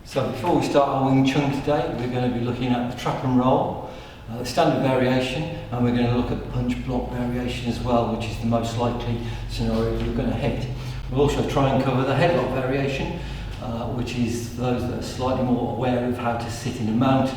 So before we start our Wing Chun today, we're going to be looking at the trap and roll, the standard variation, and we're going to look at punch block variation as well, which is the most likely scenario you're going to hit. We'll also try and cover the headlock variation, which is those that are slightly more aware of how to sit in a mount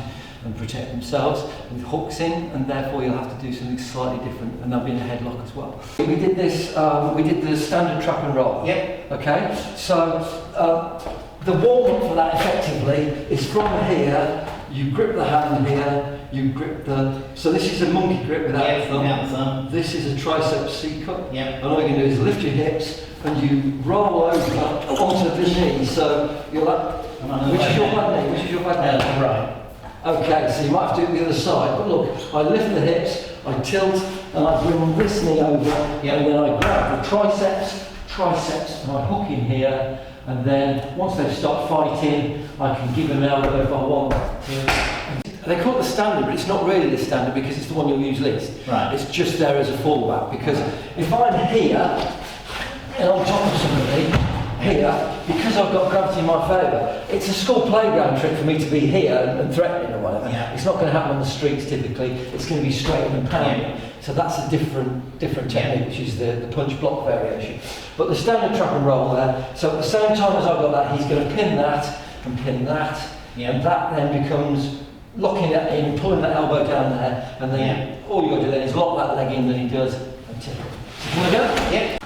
and protect themselves with hooks in, and therefore you'll have to do something slightly different, and they'll be in a headlock as well. We did this, we did the standard trap and roll. Yep. Okay, so the warm-up for that effectively is from here, you grip the hand here, you grip the, so this is a monkey grip without the thumb. This is a tricep C-cup. Yep. And all you can do is lift your hips and you roll over onto the knee, so you'll have, which is your bad knee? Which is your bad knee? Right. Okay, so you might have to do it the other side, but look, I lift the hips, I tilt, and I bring this knee over, and then I grab the triceps, and I hook in here, and then once they've stopped fighting, I can give them an elbow if I want. They call it the standard, but it's not really the standard because it's the one you'll use least. Right. It's just there as a fallback, because if I'm here, and on top of somebody, here, because I've got gravity in my favour, it's a school playground trick for me to be here and threatening or whatever. Yeah. It's not going to happen on the streets typically, it's going to be straight and pounding. Yeah. So that's a different technique, which is the punch block variation. But the standard trap and roll there, so at the same time as I've got that, he's going to pin that, and that then becomes locking that in, pulling that elbow down there, and then all you've got to do then is lock that leg in that he does, and tip it. So can we go? Yep.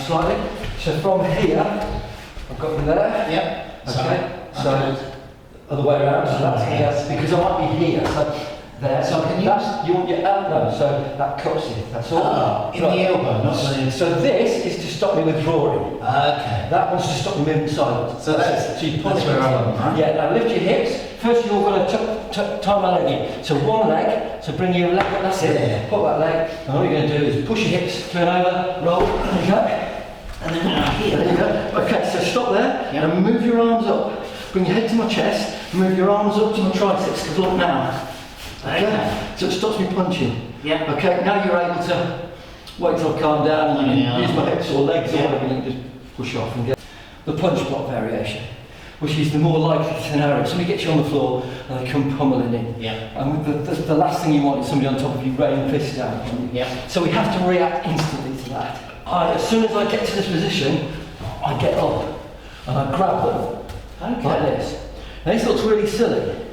Slightly. So from here, I've got you there. Yep. Okay. So other way around. So that's here because I might be here. So there. So can you? You want your elbow. So that cups you. That's all. In the elbow, not the. So this is to stop me withdrawing. Okay. That one's to stop me moving sideways. So that's you punch where I am, right? Yeah. Now lift your hips. First, you're going to tie my leg in. So one leg. So bring your leg up. That's it. Yeah. Put that leg. And all you're going to do is push your hips, turn over, roll. There you go. And then here. There you go. Okay, so stop there and move your arms up. Bring your head to my chest, move your arms up to my triceps, because look now. Okay. So it stops me punching. Yeah. Okay, now you're able to wait till I calm down and you can use my hips or legs or whatever, you can just push off and get the punch block variation, which is the more likely scenario. Somebody gets you on the floor and they come pummeling in. Yeah. And the last thing you want is somebody on top of you raining fists down on you. Yeah. So we have to react instantly to that. As soon as I get to this position, I get up and I grab them like this. Now this looks really silly,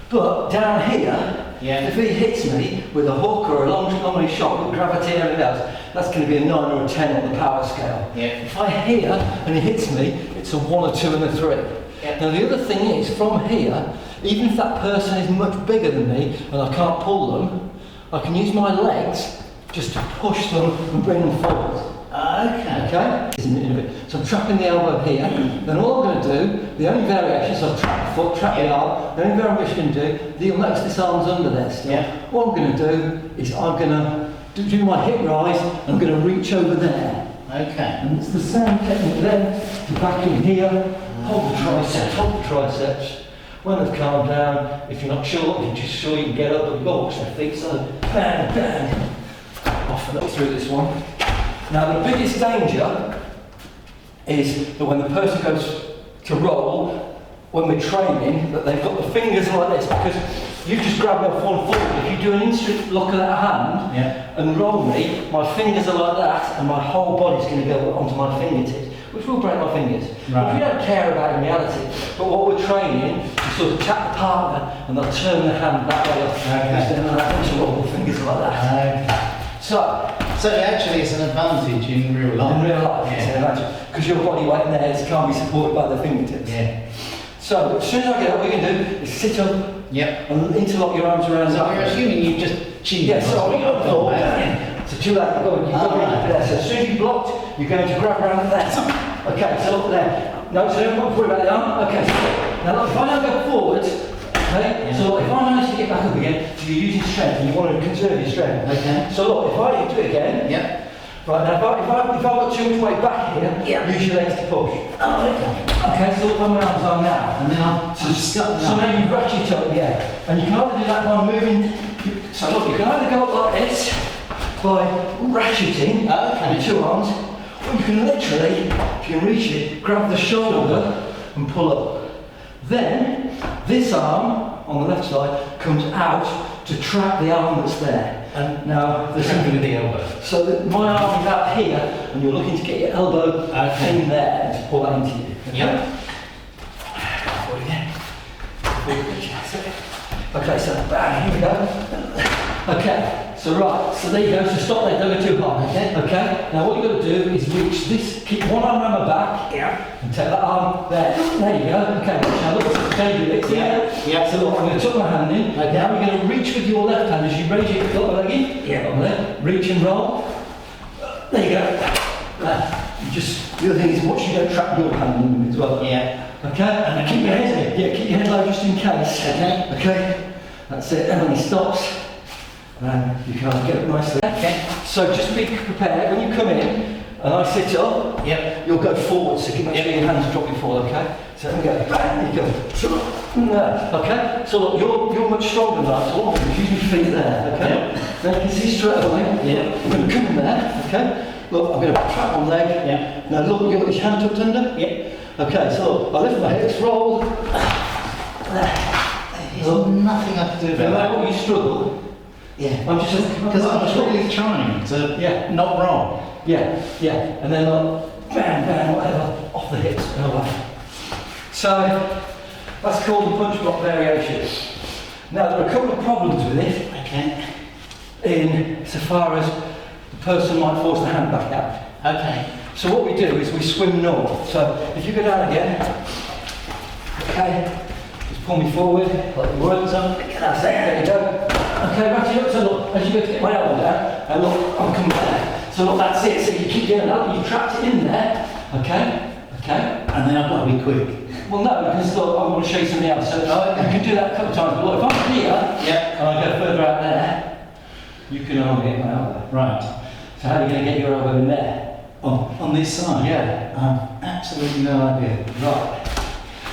but down here, if he hits me with a hook or a long range shot with gravity and everything else, that's going to be a 9 or a 10 on the power scale. Yeah. If I here and he hits me, it's a 1, a 2 and a 3. Yeah. Now the other thing is, from here, even if that person is much bigger than me and I can't pull them, I can use my legs just to push them and bring them forward. Okay? In a bit. So I'm trapping the elbow here, then all I'm going to do, the only variation, so I'll trap the foot, trap the arm, the only variation I'm going to do, you'll notice this arm's under there still. What I'm going to do is I'm going to do my hip rise, and I'm going to reach over there. Okay. And it's the same technique then, to back in here, hold the triceps. When they've calmed down, if you're not sure, if you're just sure you can get up, but you've got to watch their feet, so bang, bang, off and up through this one. Now the biggest danger is that when the person goes to roll, when we're training, that they've got the fingers like this, because you just grab me off one foot. If you do an instant lock of that hand and roll me, my fingers are like that and my whole body's going to go onto my fingertips, which will break my fingers. But we don't care about in reality, but what we're training is sort of tap the partner and they'll turn the hand that way up and then roll the fingers like that. So actually it's an advantage in real life. In real life, it's an advantage, because your body weight in there can't be supported by the fingertips. Yeah. So as soon as I get up, what you can do is sit up and interlock your arms around. So we're assuming you've just cheated. Yes, so we got the floor. So do that, you've got to there. So as soon as you've blocked, you're going to grab around there. Okay, so look there. No, so don't worry about the arm. Okay, so now look, if I now go forwards, okay, so look, if I manage to get back up again, so you're using strength and you want to conserve your strength. Okay. So look, if I do it again, right, now if I've got too much weight back here, use your legs to push. Okay, so look where my arms are now. And then I'll so now you ratchet up, and you can either do that by moving, so look, you can either go up like this, by ratcheting with 2 arms, or you can literally, if you can reach it, grab the shoulder and pull up. Then, this arm on the left side comes out to trap the arm that's there. And now there's something with the elbow. So that my arm is out here, and you're looking to get your elbow in there and to pull that into you. Okay? Yep. Okay, so bang, here we go. Okay, so right, so there you go. So stop there, don't go too hard. Okay. Okay. Now what you've got to do is reach this. Keep one arm around my back. Yeah. And take that arm there. There you go. Okay. Now look at the table. Yeah. Yeah. So look, I'm going to tuck my hand in. Okay. Now we're going to reach with your left hand as you raise your leg in. Yeah. Up there. Reach and roll. There you go. Just the other thing is watch you don't trap your hand in as well. Yeah. Okay, and keep your head in. Yeah, keep your head low just in case. Okay. Okay. That's it. And when he stops, you can get it nicely. Okay. So just be prepared when you come in and I sit up. Yep. You'll go forward. So make sure your hands drop forward. Okay. So then go. Bang. You go. No. Okay. So look, you're much stronger than that. So what I'm going to use my feet there. Okay. Yep. Then you can see straight away. Yep. I'm going to come in there. Okay. Look, I'm going to trap one leg. Yep. Now look, you've got your hand tucked under. Yep. Okay, so I lift my hips, roll. There's nothing I can do No about matter that. what you struggle, Yeah. I'm just Because I'm really trying to not roll. Yeah, and then bang, bang, whatever, off the hips and away. So that's called the punch block variation. Now there are a couple of problems with it. Okay. In so far as the person might force the hand back out. Okay. So what we do is we swim north. So if you go down again, okay, just pull me forward, like the words on. That's it, there you go. Okay, ratchet up. So look, as you go to get my elbow down, and look, I'm coming there. So look, that's it. So you keep going up, you trapped it in there. Okay, okay. And then I've got to be quick. Well, no, because look, I want to show you something else. So you can do that a couple of times. But look, if I'm here, and I go further out there, you can only get my elbow. Right. So how are you going to get your elbow in there? On this side? Yeah. I've absolutely no idea. Right.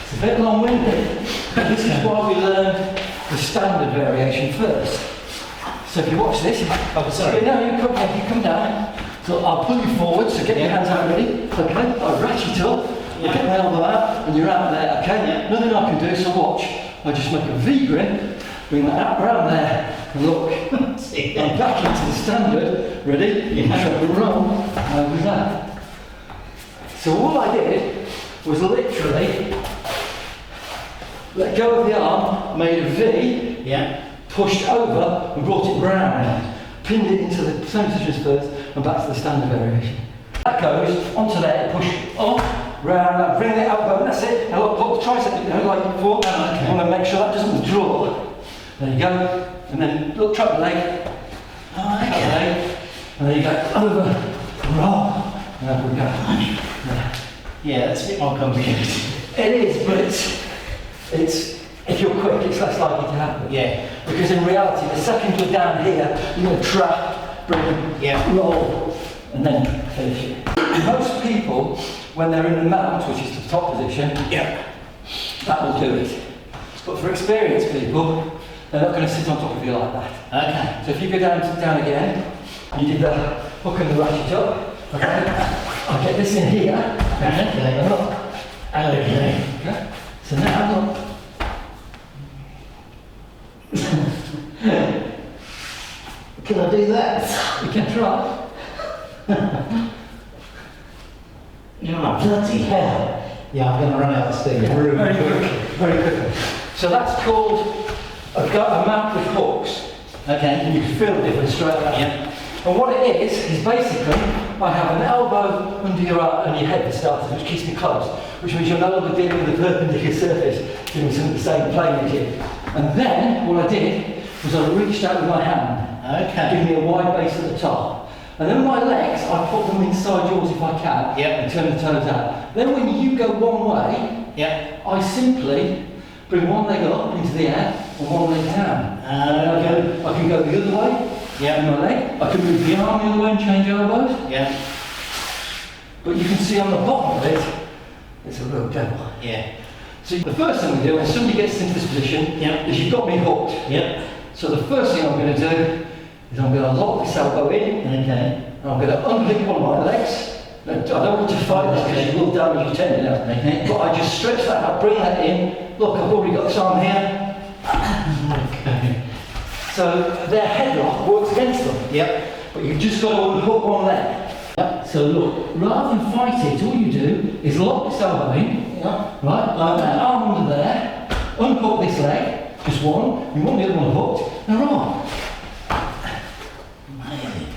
It's a bit long-winded. This is why we learn the standard variation first. So if you watch this, Oh, sorry. no, you come down. So I'll pull you forward, so get your hands out ready. Okay, I ratchet up, I get my elbow out, and you're out there, okay? Yeah. Nothing I can do, so watch. I just make a V grin, bring that out around there, and look. I'm back into the standard, ready? Yeah. And roll over that. So all I did was literally let go of the arm, made a V, Yeah. pushed over and brought it round, pinned it into the same position as first and back to the standard variation. That goes onto there, push up, round, bring the elbow, and that's it. Now look, put the tricep, like before. Okay. You want to make sure that doesn't withdraw. There you go. And then look, trap the leg. Oh, Trap the okay. leg. And then you go over, roll, and there we go. Yeah. Yeah, that's a bit more complicated. It is, but it's if you're quick, it's less likely to happen. Yeah. Because in reality, the second you're down here, you're going to trap, bring, roll, and then finish it. Most people, when they're in the mount, which is the top position, that will do it. But for experienced people, they're not going to sit on top of you like that. Okay. So if you go down again, you did the hook and the ratchet up. Okay. I'll get this in here. Okay. And look. Okay. So now look. Can I do that? You can try. Oh, bloody hell. Yeah, I'm going to run out of steam. Very quickly. Very quickly. So that's called a mount with hooks. Okay. And you can feel the difference straight away. Yeah. And what it is basically, I have an elbow under your head for starters, which keeps me close, which means you're no longer dealing with a perpendicular surface, doing something the same plane as you. And then, what I did, was I reached out with my hand, Okay. giving me a wide base at the top. And then my legs, I put them inside yours if I can, and turn the toes out. Then when you go one way, I simply bring one leg up into the air and one leg down. I can go the other way. With my leg. I can move the arm the other way and change elbows. But you can see on the bottom of it, it's a real devil. So the first thing we do when somebody gets into this position is you've got me hooked. So the first thing I'm going to do is I'm going to lock this elbow in. And I'm going to unhook one of my legs. I don't want to fight this because you will damage your tendon, but I just stretch that out, bring that in. Look, I've already got this arm here. Okay. So their headlock works against them. Yep. But you've just got to unhook one leg. Yep. So look, rather than fight it, all you do is lock this elbow in. Yeah. Right? Like that arm under there. Unhook this leg. Just one. You want the other one hooked. Now right. Amazing.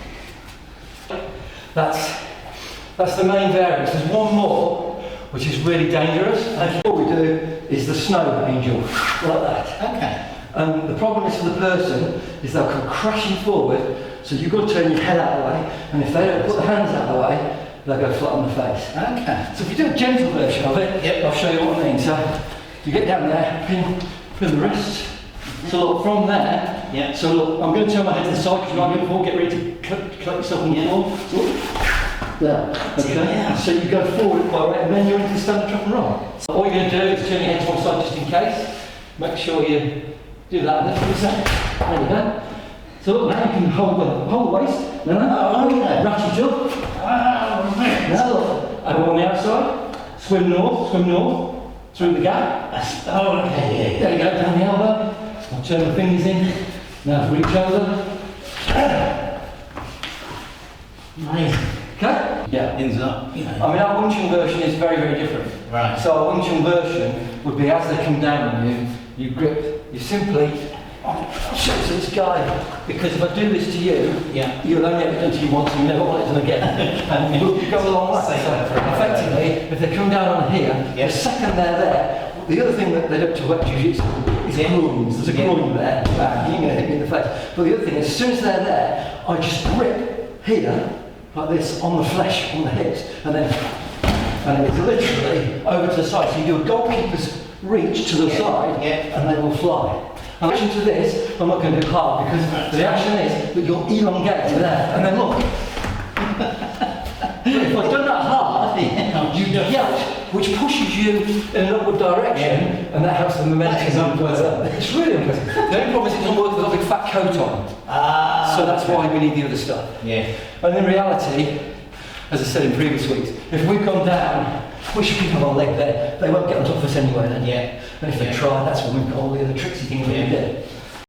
That's the main variance. There's one more, which is really dangerous. And what we do is the snow angel, like that. Okay. And the problem is for the person is they'll come crashing forward, so you've got to turn your head out of the way, and if they don't put their hands out of the way, they'll go flat on the face. Okay. So if you do a gentle version of it, Yep. I'll show you what I mean. So you get down there, pin the wrist. So look, from there, Yeah. so look, I'm going to turn my head to the side because you might get get ready to collect yourself on the floor. So look, there, okay? Yeah. So you go forward quite right, and then you're into the standard trap and roll. So all you're going to do is turn your head to one side just in case. Make sure you do that. There you go. So look, now you can hold the waist. No, okay. ratchet up. Oh, man. Now look, and on the outside, swim north, through the gap. Oh, okay. There you go, down the elbow. I'll turn the fingers in. Now reach over. Amazing. Okay? Yeah. Ends up, you know. I mean, our Wing Chun version is very, very different. Right. So our Wing Chun version would be as they come down on you, you grip, you simply, I'll show it to this guy, because if I do this to you, Yeah. you'll only ever done to you once and you never want it done again. And you go a long way. Say So that for a while. effectively, if they come down on here, Yeah. the second they're there, the other thing that they don't talk about jiu-jitsu is groins. There's a groin there, bang, you're going to hit me in the face. But the other thing is, as soon as they're there, I just grip here, like this, on the flesh, on the hips, and it's literally over to the side. So you do a goalkeeper's reach to the side, Yeah. and they will fly. In addition to this, I'm not going to do hard because the action is that you'll elongate to there, and then look. But if I've done that hard, you yacht, which pushes you in an upward direction, and that helps the momentum. It's really impressive. The only problem is it doesn't work with a big fat coat on. So that's why we need the other stuff. Yeah. And in reality, as I said in previous weeks, if we've gone down, we should keep our leg there. They won't get on top of us anyway then. Yeah. And if they try, that's when we've got all the other tricksy things we can do.